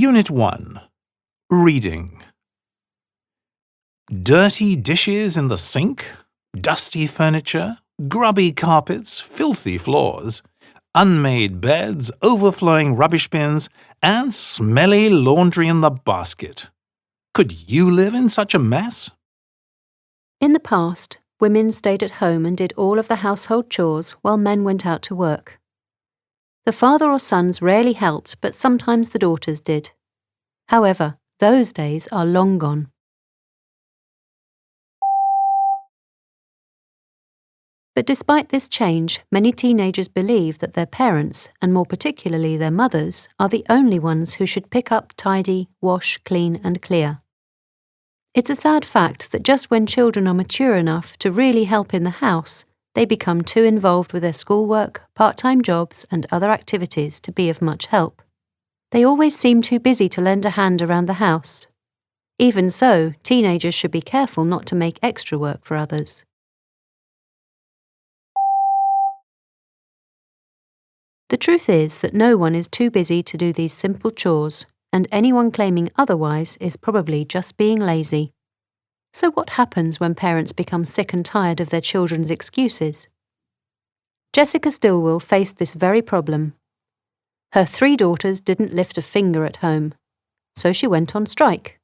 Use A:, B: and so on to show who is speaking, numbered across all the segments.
A: Unit 1. Reading. Dirty dishes in the sink, dusty furniture, grubby carpets, filthy floors, unmade beds, overflowing rubbish bins, and smelly laundry in the basket. Could you live in such a mess?
B: In the past, women stayed at home and did all of the household chores while men went out to work. The father or sons rarely helped, but sometimes the daughters did. However, those days are long gone. But despite this change, many teenagers believe that their parents, and more particularly their mothers, are the only ones who should pick up, tidy, wash, clean and clear. It's a sad fact that just when children are mature enough to really help in the house, they become too involved with their schoolwork, part-time jobs and other activities to be of much help. They always seem too busy to lend a hand around the house. Even so, teenagers should be careful not to make extra work for others. The truth is that no one is too busy to do these simple chores, and anyone claiming otherwise is probably just being lazy. So what happens when parents become sick and tired of their children's excuses? Jessica Stilwell faced this very problem. Her 3 daughters didn't lift a finger at home, so she went on strike.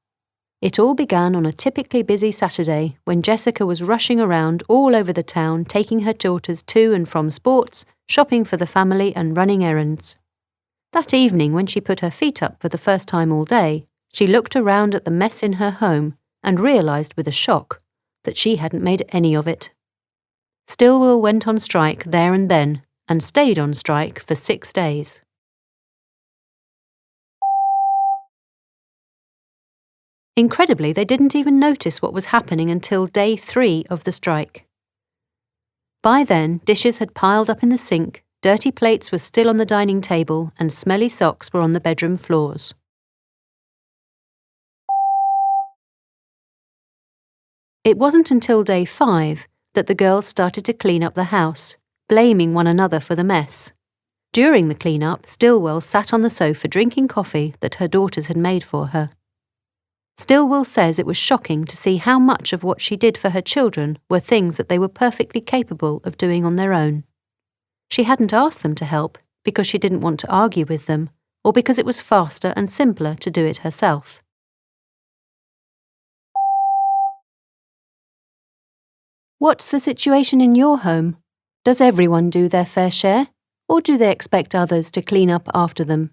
B: It all began on a typically busy Saturday when Jessica was rushing around all over the town taking her daughters to and from sports, shopping for the family and running errands. That evening, when she put her feet up for the first time all day, she looked around at the mess in her home and realised with a shock that she hadn't made any of it. Stilwell went on strike there and then and stayed on strike for 6 days. Incredibly, they didn't even notice what was happening until day 3 of the strike. By then, dishes had piled up in the sink, dirty plates were still on the dining table, and smelly socks were on the bedroom floors. It wasn't until day 5 that the girls started to clean up the house, blaming one another for the mess. During the clean-up, Stilwell sat on the sofa drinking coffee that her daughters had made for her. Stilwell says it was shocking to see how much of what she did for her children were things that they were perfectly capable of doing on their own. She hadn't asked them to help because she didn't want to argue with them, or because it was faster and simpler to do it herself. What's the situation in your home? Does everyone do their fair share, or do they expect others to clean up after them?